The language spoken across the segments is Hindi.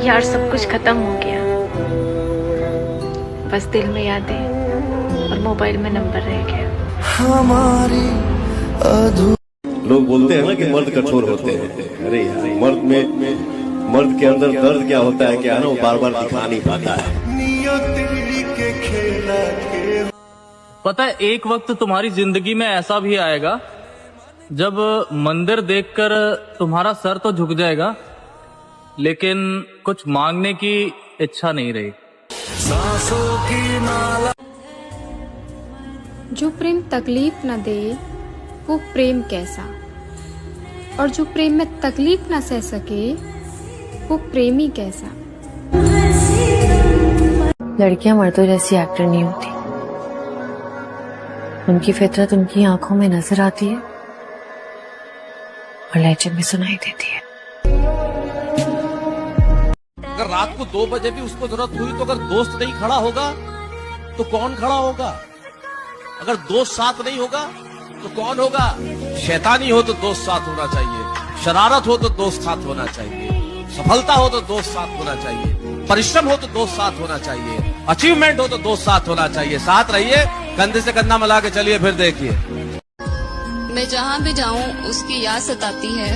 यार सब कुछ खत्म हो गया, बस दिल में यादें और मोबाइल में नंबर रह गया। हमारी लोग बोलते हैं ना कि मर्द कठोर होते हैं। अरे यार, मर्द के अंदर दर्द क्या होता है क्या ना, वो बार बार दिखा नहीं पाता है। पता है, एक वक्त तुम्हारी जिंदगी में ऐसा भी आएगा जब मंदिर देखकर तुम्हारा सर तो झुक जाएगा, लेकिन कुछ मांगने की इच्छा नहीं रही। जो प्रेम तकलीफ न दे वो प्रेम कैसा, और जो प्रेम में तकलीफ न सह सके वो प्रेमी कैसा। लड़कियां मर्दों जैसी एक्टर नहीं होती, उनकी फितरत उनकी आंखों में नजर आती है और लहजे में सुनाई देती है। अगर रात को 2 बजे भी उसको जरूरत हुई तो अगर दोस्त नहीं खड़ा होगा तो कौन खड़ा होगा? अगर दोस्त साथ नहीं होगा तो कौन होगा? शैतानी हो तो दोस्त साथ होना चाहिए, शरारत हो तो दोस्त साथ होना चाहिए, सफलता हो तो दोस्त साथ होना चाहिए, परिश्रम हो तो दोस्त साथ होना चाहिए, अचीवमेंट हो तो दोस्त साथ होना चाहिए। साथ रहिए, कंधे से कंधा मिला के चलिए, फिर देखिए। मैं जहाँ भी जाऊँ उसकी याद सताती है,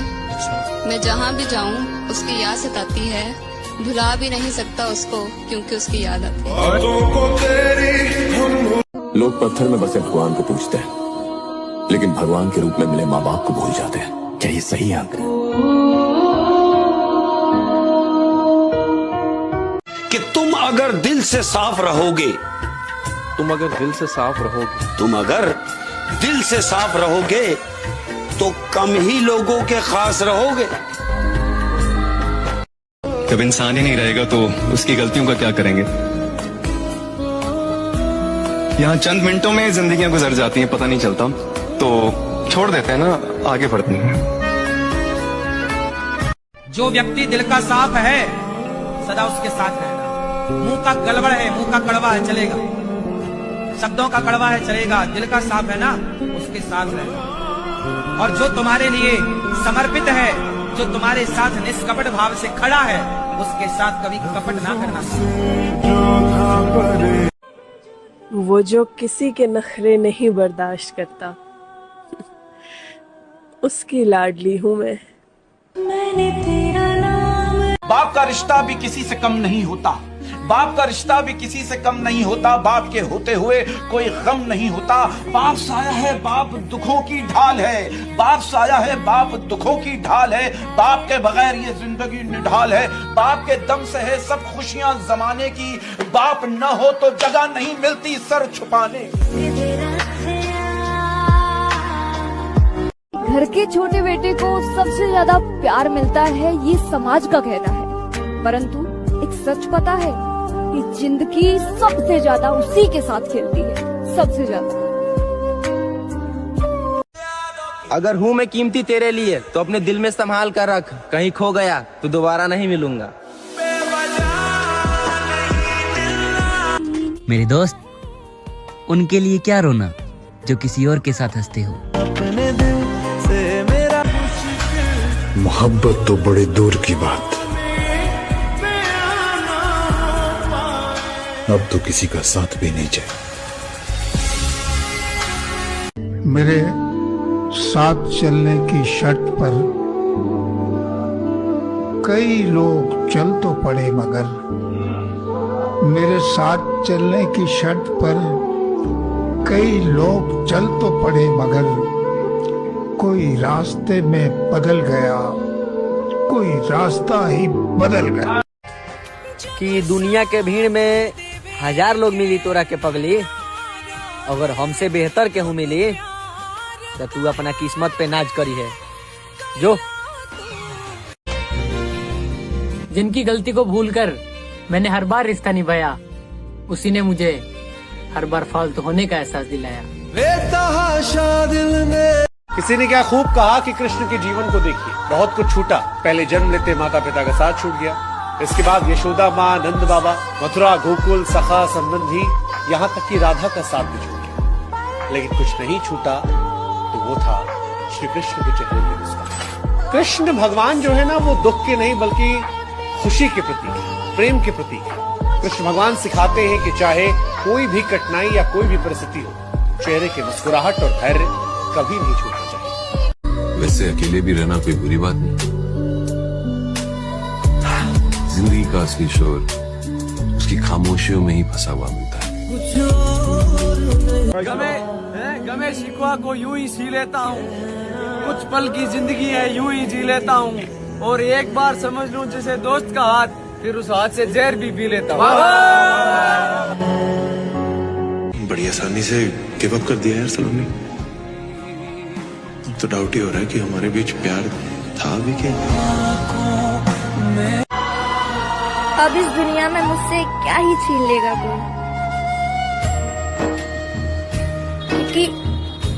मैं जहाँ भी जाऊँ उसकी याद सताती है, भुला भी नहीं सकता उसको क्योंकि उसकी याद आती है। लोग पत्थर में बसे भगवान को पूजते हैं, लेकिन भगवान के रूप में मिले माँ बाप को भूल जाते हैं। क्या ये सही है अंकल? कि तुम अगर दिल से साफ रहोगे, तुम अगर दिल से साफ रहोगे तो कम ही लोगों के खास रहोगे। जब इंसान ही नहीं रहेगा तो उसकी गलतियों का क्या करेंगे? यहाँ चंद मिनटों में जिंदगियां गुजर जाती हैं, पता नहीं चलता, तो छोड़ देते हैं ना, आगे बढ़ते हैं। जो व्यक्ति दिल का साफ है सदा उसके साथ रहना, मुंह का गड़बड़ है, मुंह का कड़वा है चलेगा, शब्दों का कड़वा है चलेगा, दिल का साफ है ना उसके साथ रहना। और जो तुम्हारे लिए समर्पित है, जो तुम्हारे साथ निष्कपट भाव से खड़ा है, उसके साथ कभी कपट ना करना। वो जो किसी के नखरे नहीं बर्दाश्त करता, उसकी लाडली हूँ मैं। बाप का रिश्ता भी किसी से कम नहीं होता, बाप का रिश्ता भी किसी से कम नहीं होता, बाप के होते हुए कोई गम नहीं होता। बाप साया है, बाप दुखों की ढाल है, बाप साया है, बाप दुखों की ढाल है, बाप के बगैर ये जिंदगी निढाल है, बाप के दम से है सब खुशियां जमाने की, बाप न हो तो जगह नहीं मिलती सर छुपाने। घर के छोटे बेटे को सबसे ज्यादा प्यार मिलता है, ये समाज का कहना है, परंतु एक सच पता है कि जिंदगी सबसे ज्यादा उसी के साथ खेलती है, सबसे ज्यादा। अगर हूँ मैं कीमती तेरे लिए तो अपने दिल में संभाल कर रख, कहीं खो गया तो दोबारा नहीं मिलूंगा। मेरे दोस्त, उनके लिए क्या रोना जो किसी और के साथ हंसते हो। मोहब्बत तो बड़े दूर की बात, अब तो किसी का साथ भी नहीं चाहिए। मेरे साथ चलने की शर्त पर कई लोग चल तो पड़े, मगर मेरे साथ चलने की शर्त पर कई लोग चल तो पड़े, मगर कोई रास्ते में बदल गया, कोई रास्ता ही बदल गया। कि दुनिया के भीड़ में 1000 लोग मिली तोरा के पगली, अगर हमसे बेहतर केहू मिली तो तू अपना किस्मत पे नाज करी है। जो जिनकी गलती को भूलकर मैंने हर बार रिश्ता निभाया, उसी ने मुझे हर बार फालतू होने का एहसास दिलाया। किसी ने क्या खूब कहा कि कृष्ण के जीवन को देखिए, बहुत कुछ छूटा। पहले जन्म लेते माता पिता का साथ छूट गया, इसके बाद यशोदा माँ, नंद बाबा, मथुरा, गोकुल, सखा, संबंधी, यहाँ तक कि राधा का साथ भी छूट गया। लेकिन कुछ नहीं छूटा, तो वो था श्री कृष्ण के चेहरे की मुस्कान। कृष्ण भगवान जो है ना, वो दुख के नहीं बल्कि खुशी के प्रतीक है, प्रेम के प्रतीक है। कृष्ण भगवान सिखाते हैं कि चाहे कोई भी कठिनाई या कोई भी परिस्थिति हो, चेहरे की मुस्कुराहट और धैर्य कभी नहीं छूटना चाहिए। वैसे अकेले भी रहना कोई बुरी बात नहीं। जिंदगी का असली शोर उसकी खामोशियों में ही फंसा हुआ मिलता है। गमे शिकवा को यूं ही सी लेता हूँ, कुछ पल की जिंदगी है यूं ही जी लेता हूँ, और एक बार समझ लूं जैसे दोस्त का हाथ, फिर उस हाथ से जहर भी पी लेता हूँ। बड़ी आसानी से गिव अप कर दिया यार सलोनी। तो डाउट ही हो रहा है कि हमारे बीच प्यार था भी क्या। अब इस दुनिया में मुझसे क्या ही छीन लेगा कोई, क्योंकि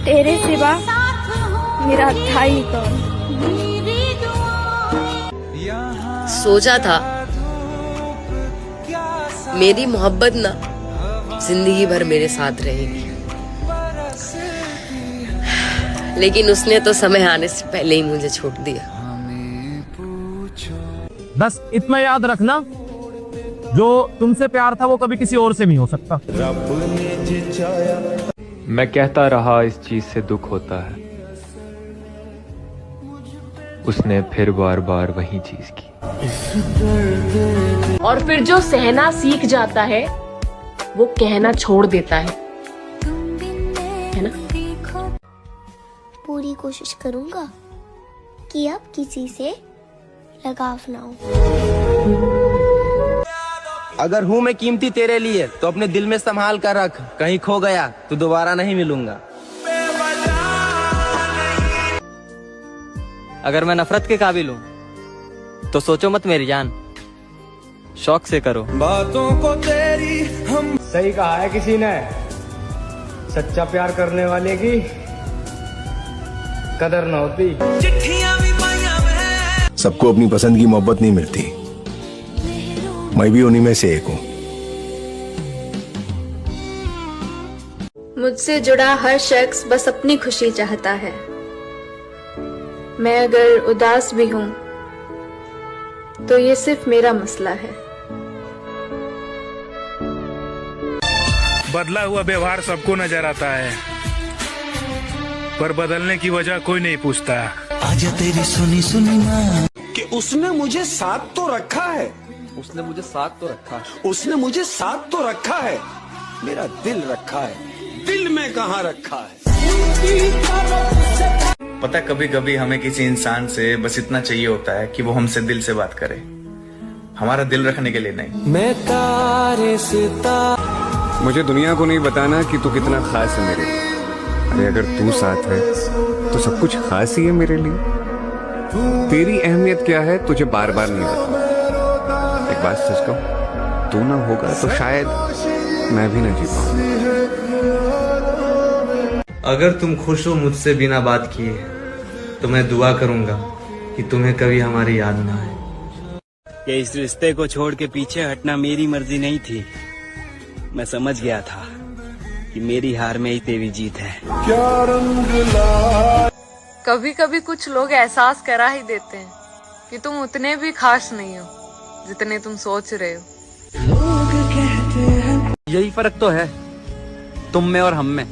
तेरे सिवा मेरा था ही कौन। सोचा था मेरी मोहब्बत ना जिंदगी भर मेरे साथ रहेगी, लेकिन उसने तो समय आने से पहले ही मुझे छोड़ दिया। बस इतना याद रखना, जो तुमसे प्यार था वो कभी किसी और से नहीं हो सकता। मैं कहता रहा इस चीज से दुख होता है, उसने फिर बार बार वही चीज की। और फिर जो सहना सीख जाता है वो कहना छोड़ देता है ना। पूरी कोशिश करूंगा कि अब किसी से लगाव ना हो। अगर हूँ मैं कीमती तेरे लिए तो अपने दिल में संभाल कर रख, कहीं खो गया तो दोबारा नहीं मिलूंगा। अगर मैं नफरत के काबिल हूँ तो सोचो मत मेरी जान, शौक से करो बातों को तेरी। हम सही कहा है किसी ने, सच्चा प्यार करने वाले की कदर न होती। सबको अपनी पसंद की मोहब्बत नहीं मिलती, मैं भी उन्हीं में से एक हूँ। मुझसे जुड़ा हर शख्स बस अपनी खुशी चाहता है। मैं अगर उदास भी हूं तो ये सिर्फ मेरा मसला है। बदला हुआ व्यवहार सबको नजर आता है, पर बदलने की वजह कोई नहीं पूछता। आजा तेरी सुनी सुनी माँ कि उसने मुझे साथ तो रखा है, उसने मुझे साथ तो रखा है, उसने मुझे साथ तो रखा है, मेरा दिल रखा है, दिल में कहाँ रखा है। पता कभी कभी हमें किसी इंसान से बस इतना चाहिए होता है कि वो हमसे दिल से बात करे, हमारा दिल रखने के लिए नहीं। मैं तारे मुझे दुनिया को नहीं बताना कि तू कितना खास है मेरे लिए। अरे अगर तू साथ है तो सब कुछ खास ही है मेरे लिए। तेरी अहमियत क्या है तुझे बार बार नहीं बताऊं। एक बात सच कहूं, तू ना होगा तो शायद मैं भी ना जी पाऊं। अगर तुम खुश हो मुझसे बिना बात किए तो मैं दुआ करूंगा कि तुम्हें कभी हमारी याद ना आए। कि इस रिश्ते को छोड़ के पीछे हटना मेरी मर्जी नहीं थी। मैं समझ गया था कि मेरी हार में ही तेरी जीत है। कभी कभी कुछ लोग एहसास करा ही देते हैं कि तुम उतने भी खास नहीं हो जितने तुम सोच रहे हो। यही फर्क तो है तुम में और हम में।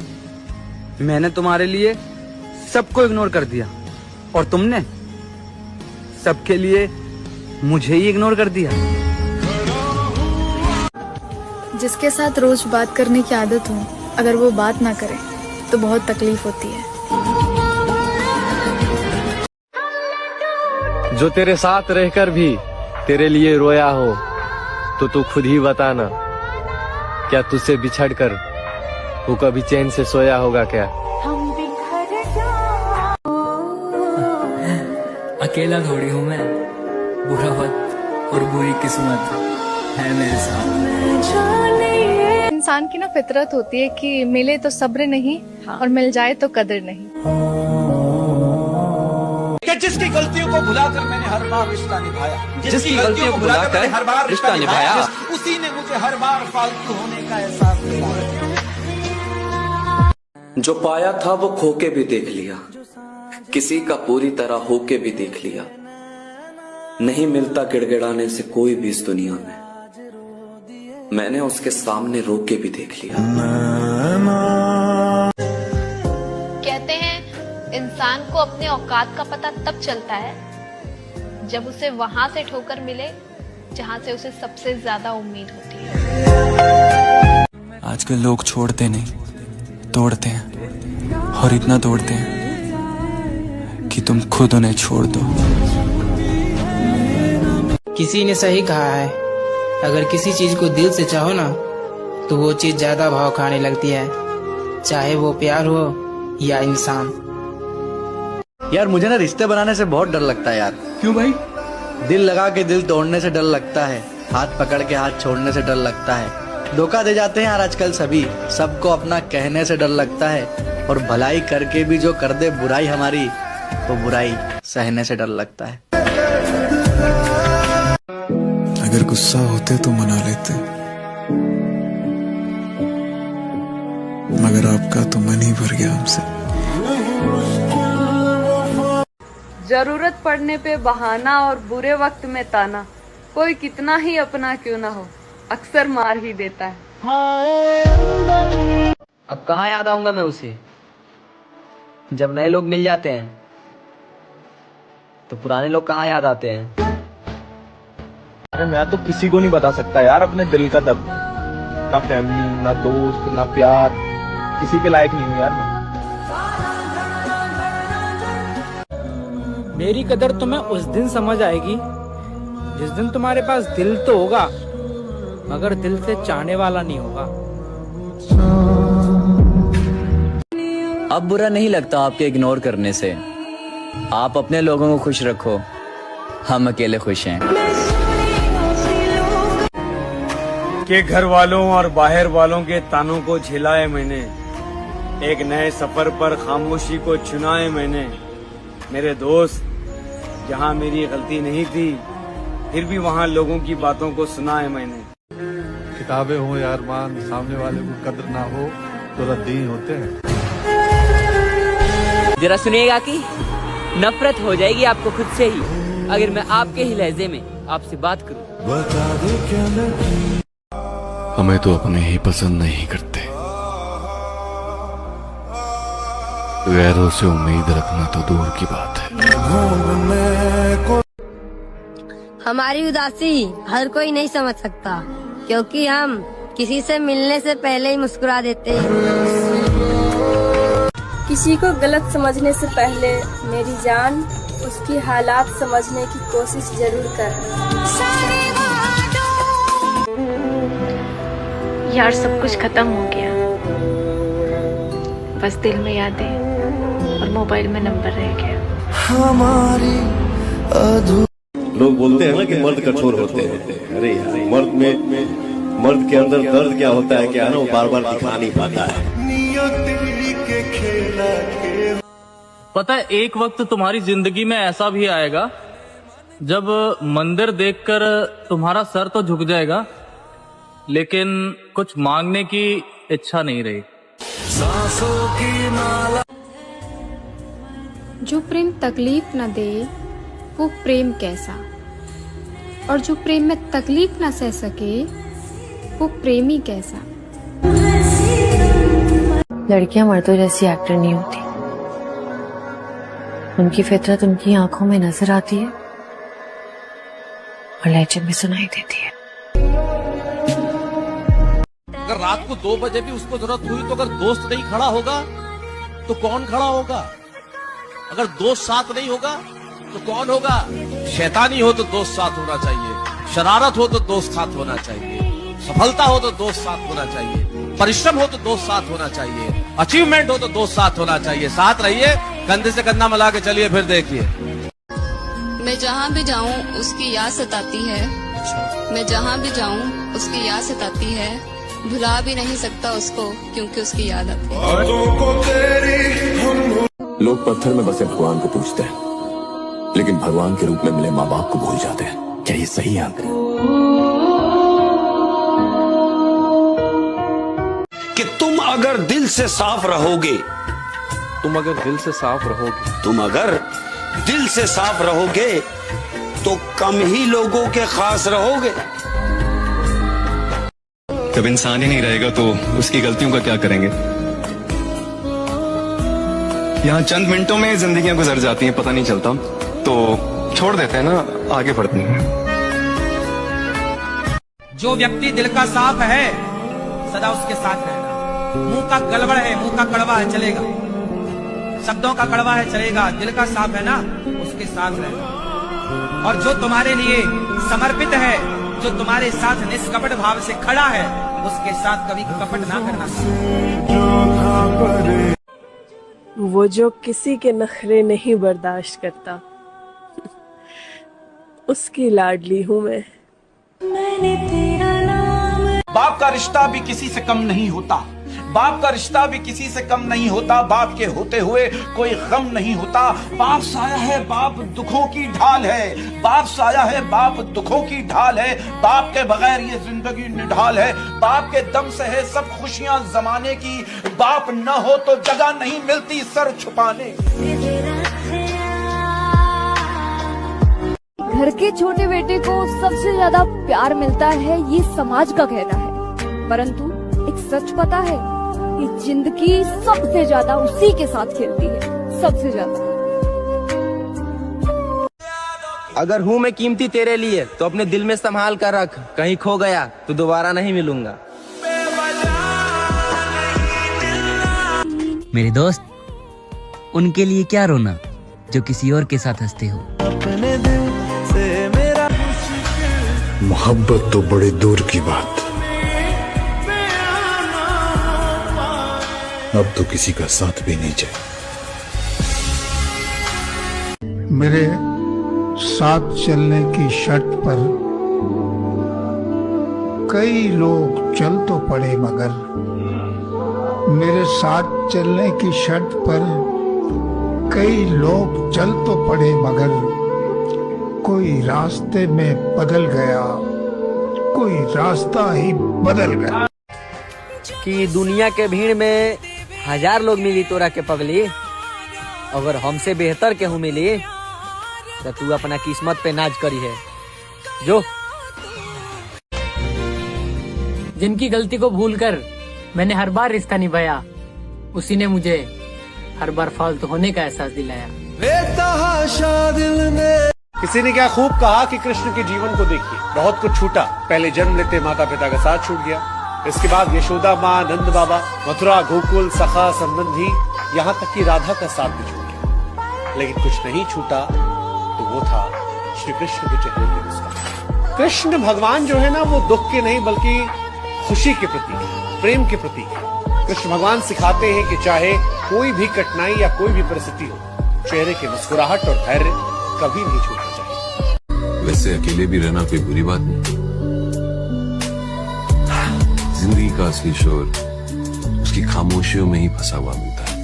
मैंने तुम्हारे लिए सबको इग्नोर कर दिया और तुमने सबके लिए मुझे ही इग्नोर कर दिया। जिसके साथ रोज बात करने की आदत हो, अगर वो बात ना करे तो बहुत तकलीफ होती है। जो तेरे साथ रहकर भी तेरे लिए रोया हो तो तू खुद ही बताना, क्या तुझसे बिछड़कर वो कभी चैन से सोया होगा क्या? अकेला थोड़ी हूँ मैं, बुरा वक्त और बुरी किस्मत है मेरे साथ। इंसान की ना फितरत होती है कि मिले तो सब्र नहीं और मिल जाए तो कदर नहीं। कि जिसकी गलतियों को भुलाकर मैंने हर बार रिश्ता निभाया, जिसकी गलतियों को भुलाकर मैंने हर बार रिश्ता निभाया, उसी ने मुझे हर बार फालतू होने का एहसास दिलाया। जो पाया था वो खो के भी देख लिया, किसी का पूरी तरह होके भी देख लिया, नहीं मिलता गिड़गिड़ाने से कोई भी इस दुनिया में। मैंने उसके सामने रोक के भी देख लिया। कहते हैं इंसान को अपने औकात का पता तब चलता है जब उसे वहां से ठोकर मिले जहां से उसे सबसे ज्यादा उम्मीद होती है। आजकल लोग छोड़ते नहीं, तोड़ते हैं, और इतना तोड़ते हैं कि तुम खुद उन्हें छोड़ दो। किसी ने सही कहा है, अगर किसी चीज को दिल से चाहो ना तो वो चीज ज्यादा भाव खाने लगती है, चाहे वो प्यार हो या इंसान। यार मुझे ना रिश्ते बनाने से बहुत डर लगता है यार। क्यों भाई? दिल लगा के दिल तोड़ने से डर लगता है, हाथ पकड़ के हाथ छोड़ने से डर लगता है, धोखा दे जाते हैं यार आजकल सभी, सबको अपना कहने से डर लगता है, और भलाई करके भी जो कर दे बुराई हमारी, तो बुराई सहने से डर लगता है। अगर गुस्सा होते तो मना लेते, मगर आपका तो मन ही भर गया हमसे। जरूरत पड़ने पे बहाना और बुरे वक्त में ताना, कोई कितना ही अपना क्यों ना हो अक्सर मार ही देता है। अब कहाँ याद आऊंगा मैं उसे, जब नए लोग मिल जाते हैं तो पुराने लोग कहाँ याद आते हैं। अरे मैं तो किसी को नहीं बता सकता यार अपने दिल का दर्द, ना फैमिली, ना दोस्त, ना प्यार, किसी के लायक नहीं हूँ यार मैं। मेरी कदर तुम्हें उस दिन समझ आएगी जिस दिन तुम्हारे पास दिल तो होगा मगर दिल से चाहने वाला नहीं होगा। अब बुरा नहीं लगता आपके इग्नोर करने से। आप अपने लोगों को खुश रखो, हम अकेले खुश हैं। के घर वालों और बाहर वालों के तानों को झेला है मैंने, एक नए सफर पर खामोशी को चुना है मैंने। मेरे दोस्त, जहाँ मेरी गलती नहीं थी फिर भी वहाँ लोगों की बातों को सुना है मैंने। किताबें हो यार मान, सामने वाले को कदर ना हो तो रद्दी होते हैं। जरा सुनिएगा कि नफरत हो जाएगी आपको खुद से ही अगर मैं आपके ही लहजे में आपसे बात करूं। हमें तो अपने ही पसंद नहीं करते, गैरों से उम्मीद रखना तो दूर की बात है। हमारी उदासी हर कोई नहीं समझ सकता, क्योंकि हम किसी से मिलने से पहले ही मुस्कुरा देते हैं। किसी को गलत समझने से पहले मेरी जान उसकी हालात समझने की कोशिश जरूर कर। यार सब कुछ खत्म हो गया, बस दिल में यादें और मोबाइल में नंबर रह गया। लोग बोलते हैं ना कि मर्द कठोर होते हैं। अरे यार मर्द के अंदर दर्द क्या होता है क्या ना, वो बार बार दिखा नहीं पाता है। पता है एक वक्त तुम्हारी जिंदगी में ऐसा भी आएगा जब मंदिर देखकर तुम्हारा सर तो झुक जाएगा लेकिन कुछ मांगने की इच्छा नहीं रही। जो प्रेम तकलीफ न दे वो प्रेम कैसा, और जो प्रेम में तकलीफ न सह सके वो प्रेमी कैसा। लड़कियां मर्दों जैसी एक्टर नहीं होती, उनकी फितरत उनकी आंखों में नजर आती है और लहजे में सुनाई देती है। अगर रात को 2 बजे भी उसको जरूरत हुई तो अगर दोस्त नहीं खड़ा होगा तो कौन खड़ा होगा? अगर दोस्त साथ नहीं होगा तो कौन होगा? शैतानी हो तो दोस्त साथ होना चाहिए, शरारत हो तो दोस्त साथ होना चाहिए, सफलता हो तो दोस्त साथ होना चाहिए, परिश्रम हो तो दोस्त साथ होना चाहिए, अचीवमेंट हो तो दोस्त साथ होना चाहिए। साथ रहिए, कंधे से कंधा मिला के चलिए, फिर देखिए। मैं जहाँ भी जाऊँ उसकी याद सताती है, मैं जहाँ भी जाऊँ उसकी याद सताती है, भुला भी नहीं सकता उसको क्योंकि उसकी याद आती है। लोग पत्थर में बसे भगवान को पूजते हैं, लेकिन भगवान के रूप में मिले माँ बाप को भूल जाते हैं। क्या ये सही है? कि तुम अगर दिल से साफ रहोगे, तुम अगर दिल से साफ रहोगे, तुम अगर दिल से साफ रहोगे तो कम ही लोगों के खास रहोगे। जब इंसान ही नहीं रहेगा तो उसकी गलतियों का क्या करेंगे? यहाँ चंद मिनटों में जिंदगियां गुजर जाती हैं, पता नहीं चलता, तो छोड़ देते हैं ना, आगे बढ़ते हैं। जो व्यक्ति दिल का साफ है सदा उसके साथ रहेगा। मुंह का गड़बड़ है, मुंह का कड़वा है, चलेगा। शब्दों का कड़वा है, चलेगा। दिल का साफ है ना, उसके साथ रहेगा। और जो तुम्हारे लिए समर्पित है, जो तुम्हारे साथ निष्कपट भाव से खड़ा है, उसके साथ कभी कपट ना करना। वो जो किसी के नखरे नहीं बर्दाश्त करता, उसकी लाडली हूँ मैं। बाप का रिश्ता भी किसी से कम नहीं होता, बाप का रिश्ता भी किसी से कम नहीं होता। बाप के होते हुए कोई गम नहीं होता। बाप साया है, बाप दुखों की ढाल है। बाप साया है, बाप दुखों की ढाल है। बाप के बगैर ये जिंदगी निढाल है। बाप के दम से है सब खुशियां जमाने की। बाप न हो तो जगह नहीं मिलती सर छुपाने। घर के छोटे बेटे को सबसे ज्यादा प्यार मिलता है, ये समाज का कहना है। परंतु एक सच पता है कि जिंदगी सबसे ज्यादा उसी के साथ खेलती है, सबसे ज्यादा। अगर हूँ मैं कीमती तेरे लिए तो अपने दिल में संभाल कर रख, कहीं खो गया तो दोबारा नहीं मिलूंगा। मेरे दोस्त, उनके लिए क्या रोना जो किसी और के साथ हंसते हो। मोहब्बत तो बड़ी दूर की बात, अब तो किसी का साथ भी नहीं चाहिए। मेरे साथ चलने की शर्त पर कई लोग चल तो पड़े, मगर मेरे साथ चलने की शर्त पर कई लोग चल तो पड़े, मगर कोई रास्ते में बदल गया, कोई रास्ता ही बदल गया। कि दुनिया के भीड़ में 1000 लोग मिली तोरा के पगली, अगर हमसे बेहतर केहू मिली तो तू अपना किस्मत पे नाज करी है। जो जिनकी गलती को भूलकर मैंने हर बार रिश्ता निभाया, उसी ने मुझे हर बार फालतू होने का एहसास दिलाया। किसी ने क्या खूब कहा कि कृष्ण के जीवन को देखिए, बहुत कुछ छूटा। पहले जन्म लेते माता पिता का साथ छूट गया, इसके बाद यशोदा माँ, नंद बाबा, मथुरा, गोकुल, सखा, संबंधी, यहाँ तक कि राधा का साथ भी छूट गया। लेकिन कुछ नहीं छूटा, तो वो था श्री कृष्ण के चेहरे की मुस्कान। कृष्ण भगवान जो है ना, वो दुख के नहीं बल्कि खुशी के प्रतीक है, प्रेम के प्रतीक है। कृष्ण भगवान सिखाते हैं कि चाहे कोई भी कठिनाई या कोई भी परिस्थिति हो, चेहरे की मुस्कुराहट और धैर्य कभी नहीं छूटना चाहिए। वैसे अकेले भी रहना कोई बुरी बात नहीं। जिंदगी का असली शोर उसकी खामोशियों में ही फंसा हुआ मिलता है।